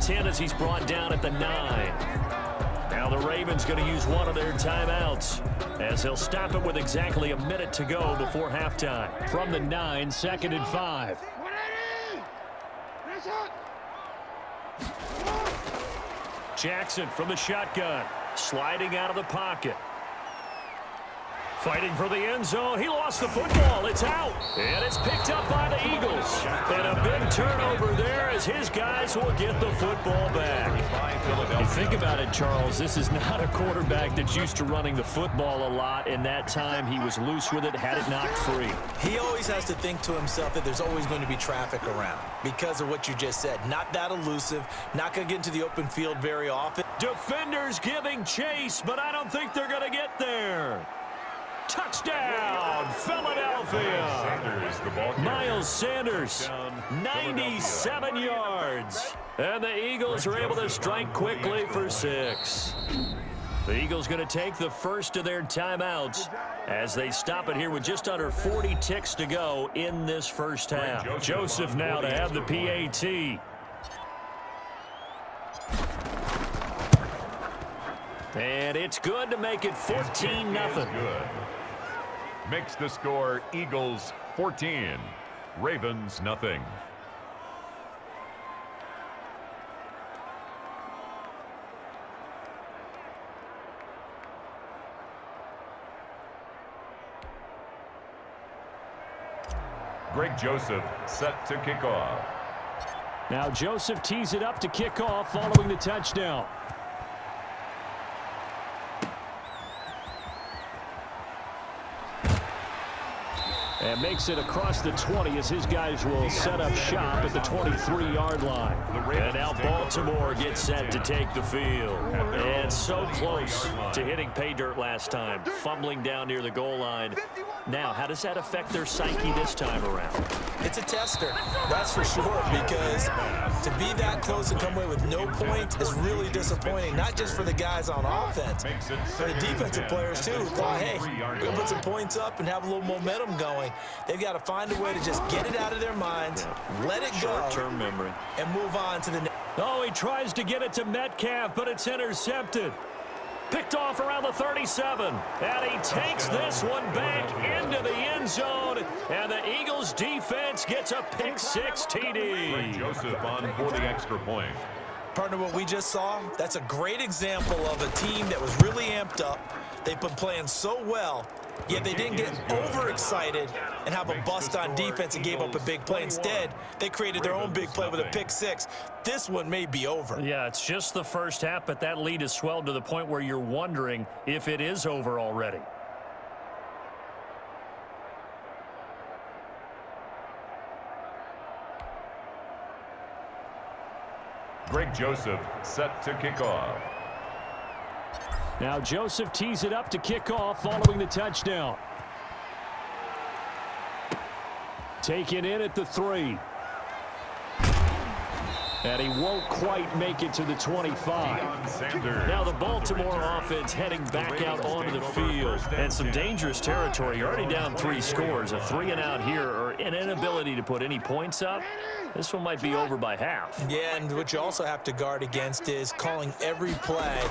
10 as he's brought down at the 9. Now the Ravens going to use one of their timeouts as they'll stop it with exactly a minute to go before halftime. From the 9, 2nd and 5. Jackson from the shotgun, sliding out of the pocket. Fighting for the end zone. He lost the football. It's out. And it's picked up by the Eagles. And a big turnover there as his guys will get the football back. You think about it, Charles, this is not a quarterback that's used to running the football a lot. In that time, he was loose with it, had it knocked free. He always has to think to himself that there's always going to be traffic around because of what you just said. Not that elusive, not going to get into the open field very often. Defenders giving chase, but I don't think they're going to get there. Touchdown, Philadelphia. Miles Sanders, 97 yards. And the Eagles are able to strike quickly for 6. The Eagles going to take the first of their timeouts as they stop it here with just under 40 ticks to go in this first half. Joseph now to have the PAT. And it's good to make it 14-0. Makes the score Eagles 14, Ravens nothing. Greg Joseph set to kick off. Now Joseph tees it up to kick off following the touchdown. And makes it across the 20 as his guys will set up shop at the 23-yard line. And now Baltimore gets set to take the field. And so close to hitting pay dirt last time, fumbling down near the goal line. Now, how does that affect their psyche this time around? It's a tester, that's for sure, because to be that close and come away with no points is really disappointing, not just for the guys on offense, but the defensive players too, who thought, hey, we're going to put some points up and have a little momentum going. They've got to find a way to just get it out of their minds, let it go, short-term memory, and move on to the next. Oh, he tries to get it to Metcalf, but it's intercepted. Picked off around the 37. And he takes this one back into the end zone. And the Eagles defense gets a pick-6 TD. Greg Joseph on for the extra point. Partner, what we just saw, that's a great example of a team that was really amped up. They've been playing so well, yet they didn't get overexcited and have a bust on defense and gave up a big play. Instead, they created their own big play with a pick-6. This one may be over. Yeah, it's just the first half, but that lead has swelled to the point where you're wondering if it is over already. Greg Joseph set to kick off. Now Joseph tees it up to kick off following the touchdown. Taken in at the 3. And he won't quite make it to the 25. Now the Baltimore offense heading back out onto the field. And some dangerous territory. You're already down 3 scores. A 3 and out here, or an inability to put any points up. This one might be over by half. Yeah, and what you also have to guard against is calling every play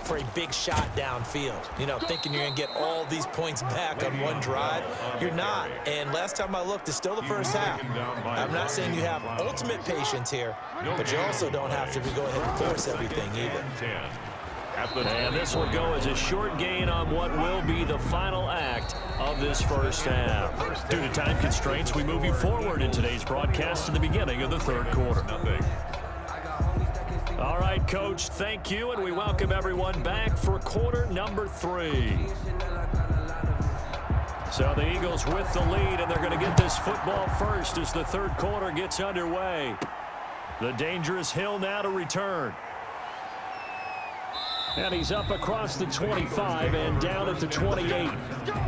for a big shot downfield. You know, thinking you're going to get all these points back on one drive. You're not. And last time I looked, it's still the first half. I'm not saying you have ultimate patience here, but you also don't have to go ahead and force everything either. And this will go as a short gain on what will be the final act of this first half. Due to time constraints, we move you forward in today's broadcast to the beginning of the third quarter. All right, Coach, thank you, and we welcome everyone back for quarter number 3. So the Eagles with the lead, and they're going to get this football first as the third quarter gets underway. The dangerous Hill now to return. And he's up across the 25 and down at the 28.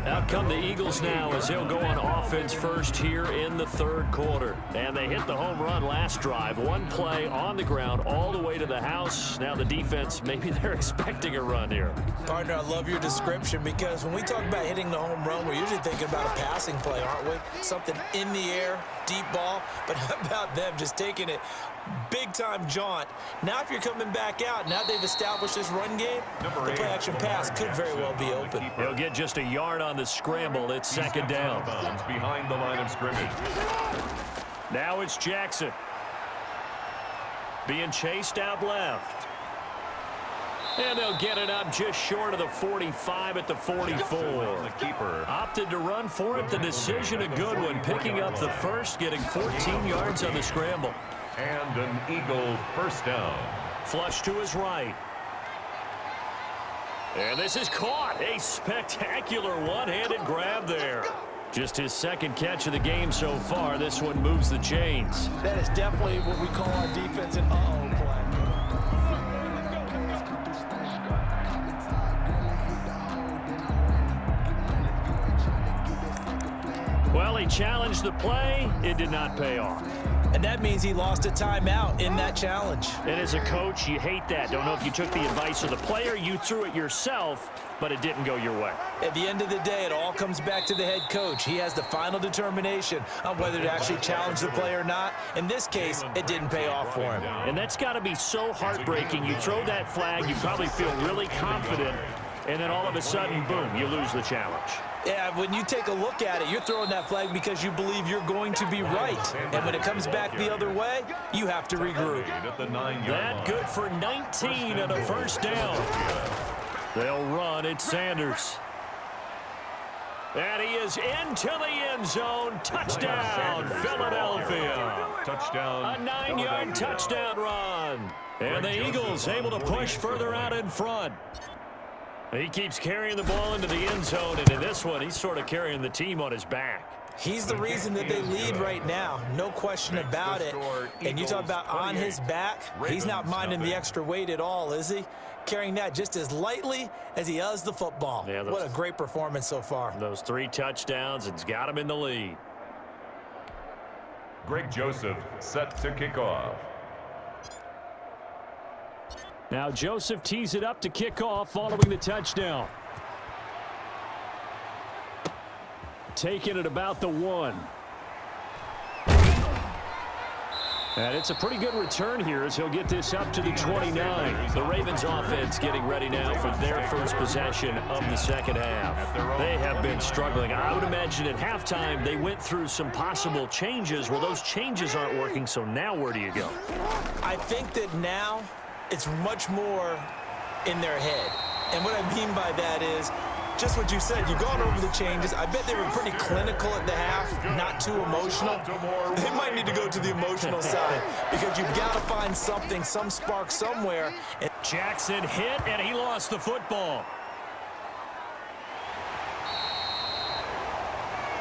Out come the Eagles now as they'll go on offense first here in the third quarter. And they hit the home run last drive. One play on the ground all the way to the house. Now the defense, maybe they're expecting a run here. Partner, I love your description because when we talk about hitting the home run, we're usually thinking about a passing play, aren't we? Something in the air, deep ball. But how about them just taking it big-time jaunt. Now if you're coming back out, now they've established this run game, the play-action pass could very well be open. He'll get just a yard on the scramble. It's second down. Behind the line of scrimmage. Now it's Jackson. Being chased out left. And they'll get it up just short of the 45 at the 44. The keeper Opted to run for it. The decision a good one. Picking up the first, getting 14 yards on the scramble. and an Eagle first down. Flush to his right. And this is caught. A spectacular one-handed grab there. Just his second catch of the game so far. This one moves the chains. That is definitely what we call our defense an uh-oh play. Well, he challenged the play. It did not pay off. And that means he lost a timeout in that challenge. And as a coach, you hate that. Don't know if you took the advice of the player, you threw it yourself, but it didn't go your way. At the end of the day, it all comes back to the head coach. He has the final determination on whether to actually challenge the play or not. In this case, it didn't pay off for him. And that's got to be so heartbreaking. You throw that flag, you probably feel really confident, and then all of a sudden, boom, you lose the challenge. Yeah, when you take a look at it, you're throwing that flag because you believe you're going to be right. And when it comes back the other way, you have to regroup. That good for 19 and a first down. They'll run. It's Sanders. And he is into the end zone. Touchdown, Philadelphia. Touchdown. A 9-yard touchdown run. And the Eagles able to push further out in front. He keeps carrying the ball into the end zone, and in this one, he's sort of carrying the team on his back. He's the reason that they lead right now, no question about it. And you talk about on his back, he's not minding the extra weight at all, is he? Carrying that just as lightly as he does the football. Yeah, what a great performance so far. Those 3 touchdowns, it's got him in the lead. Greg Joseph set to kick off. Now Joseph tees it up to kick off following the touchdown. Taking it about the 1. And it's a pretty good return here as he'll get this up to the 29. The Ravens offense getting ready now for their first possession of the second half. They have been struggling. I would imagine at halftime they went through some possible changes. Well, those changes aren't working, so now where do you go? I think that now it's much more in their head. And what I mean by that is just what you said. You've gone over the changes. I bet they were pretty clinical at the half, not too emotional. They might need to go to the emotional side because you've got to find something, some spark somewhere. And Jackson hit, and he lost the football.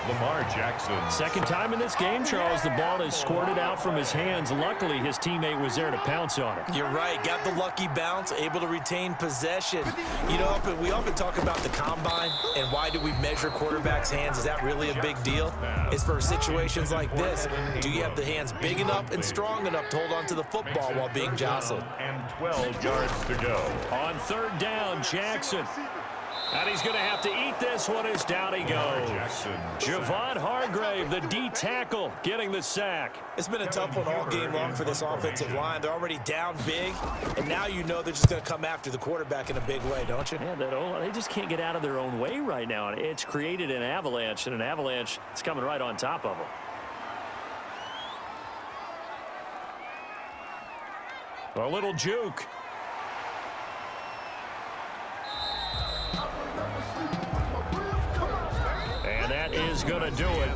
Lamar Jackson. Second time in this game, Charles, the ball is squirted out from his hands. Luckily, his teammate was there to pounce on it. You're right. Got the lucky bounce, able to retain possession. You know, we often talk about the combine and why do we measure quarterbacks' hands. Is that really a big deal? It's for situations like this. Do you have the hands big enough and strong enough to hold on to the football while being jostled? And 12 yards to go. On third down, Jackson. And he's going to have to eat this one as down he goes. Javon Hargrave, the D tackle, getting the sack. It's been a tough one all game long for this offensive line. They're already down big, and now you know they're just going to come after the quarterback in a big way, don't you? Yeah, they just can't get out of their own way right now. It's created an avalanche, and an avalanche is coming right on top of them. A little juke. And that is going to do it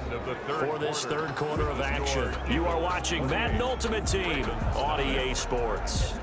for this third quarter of action. You are watching Madden Ultimate Team on EA Sports.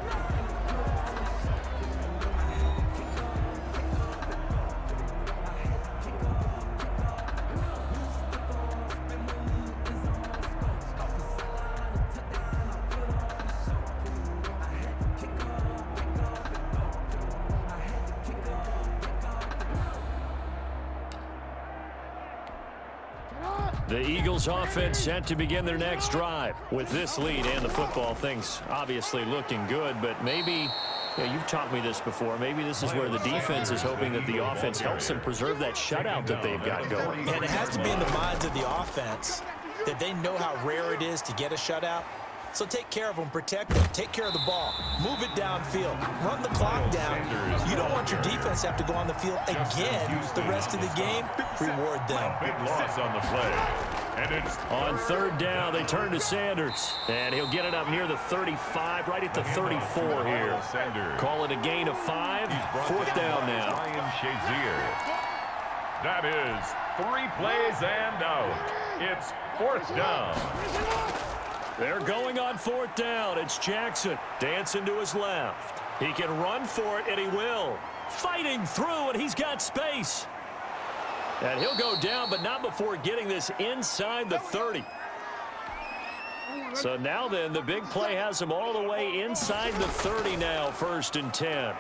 The Eagles offense set to begin their next drive. With this lead and the football, things obviously looking good, but maybe, you've taught me this before, maybe this is where the defense is hoping that the offense helps them preserve that shutout that they've got going. And it has to be in the minds of the offense that they know how rare it is to get a shutout. So take care of them, protect them, take care of the ball, move it downfield, run the clock down. You don't want your defense to have to go on the field again the rest of the game. Reward them. Big loss on the play. And it's on third down. They turn to Sanders, and he'll get it up near the 35, right at the 34 here. Call it a gain of 5. Fourth down now. That is 3 plays and out. It's fourth down. They're going on fourth down. It's Jackson dancing to his left. He can run for it, and he will. Fighting through, and he's got space. And he'll go down, but not before getting this inside the 30. So now then, the big play has him all the way inside the 30 now, 1st and 10.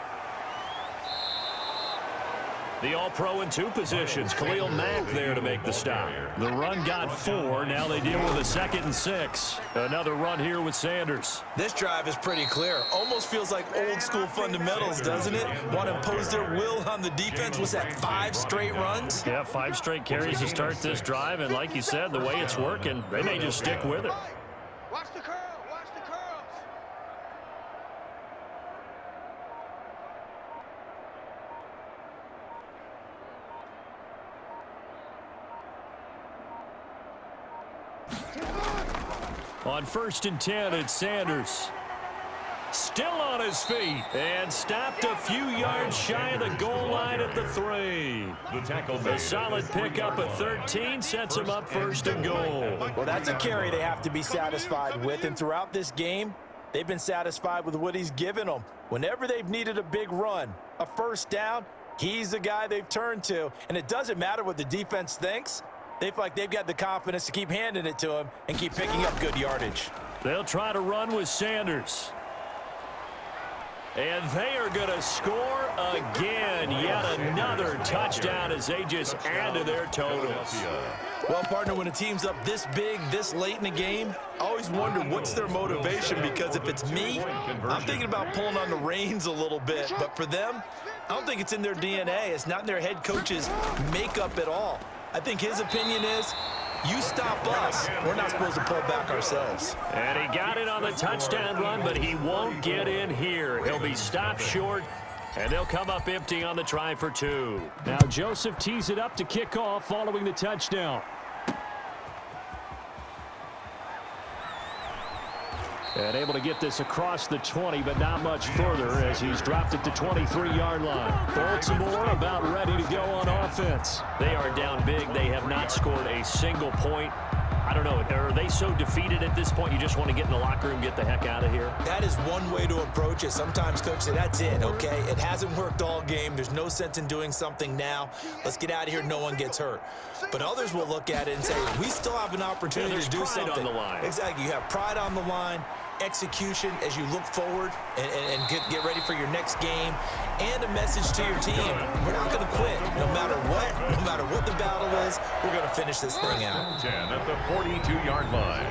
The All-Pro in 2 positions. Khalil Mack there to make the stop. The run got 4. Now they deal with a 2nd and 6. Another run here with Sanders. This drive is pretty clear. Almost feels like old-school fundamentals, doesn't it? Want to impose their will on the defense. Was that 5 straight runs? Yeah, 5 straight carries to start this drive. And like you said, the way it's working, they may just stick with it. Watch the curl. Watch the curls. On 1st and 10, it's Sanders. Still on his feet and stopped a few yards shy of the goal line at the 3. A solid pickup at 13 sets him up 1st and goal. Well, that's a carry they have to be satisfied with, and throughout this game, they've been satisfied with what he's given them. Whenever they've needed a big run, a 1st down, he's the guy they've turned to, and it doesn't matter what the defense thinks. They feel like they've got the confidence to keep handing it to him and keep picking up good yardage. They'll try to run with Sanders. And they are going to score again. Yet another touchdown as they just add to their totals. Well, partner, when a team's up this big, this late in the game, I always wonder what's their motivation, because if it's me, I'm thinking about pulling on the reins a little bit. But for them, I don't think it's in their DNA. It's not in their head coach's makeup at all. I think his opinion is, you stop us, we're not supposed to pull back ourselves. And he got it on the touchdown run, but he won't get in here. He'll be stopped short, and they'll come up empty on the try for 2. Now Joseph tees it up to kick off following the touchdown. And able to get this across the 20, but not much further as he's dropped it to 23-yard line. Baltimore about ready to go on offense. They are down big. They have not scored a single point. I don't know. Are they so defeated at this point you just want to get in the locker room, get the heck out of here? That is one way to approach it. Sometimes coaches say, that's it, okay? It hasn't worked all game. There's no sense in doing something now. Let's get out of here. No one gets hurt. But others will look at it and say, we still have an opportunity to do something. On the line. Exactly. You have pride on the line, execution as you look forward and get ready for your next game, and a message to your team. We're not going to quit. No matter what the battle is, we're going to finish this thing out. 10 at the 42-yard line.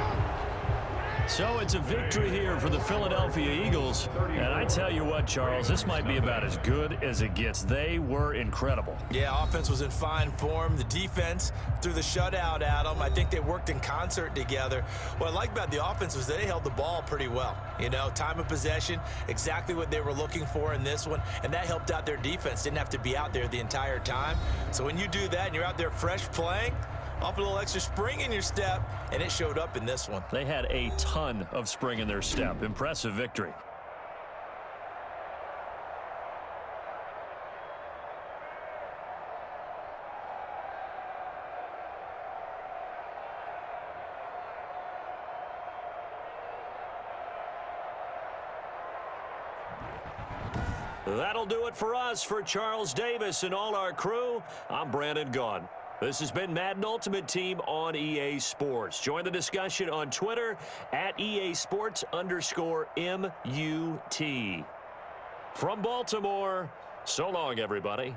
So it's a victory here for the Philadelphia Eagles. And I tell you what, Charles, this might be about as good as it gets. They were incredible. Yeah, offense was in fine form. The defense threw the shutout at them. I think they worked in concert together. What I like about the offense was they held the ball pretty well. You know, time of possession, exactly what they were looking for in this one. And that helped out their defense. Didn't have to be out there the entire time. So when you do that and you're out there fresh playing, off a little extra spring in your step, and it showed up in this one. They had a ton of spring in their step. Impressive victory. That'll do it for us. For Charles Davis and all our crew, I'm Brandon Gaudin. This has been Madden Ultimate Team on EA Sports. Join the discussion on Twitter at EA Sports_MUT. From Baltimore, so long, everybody.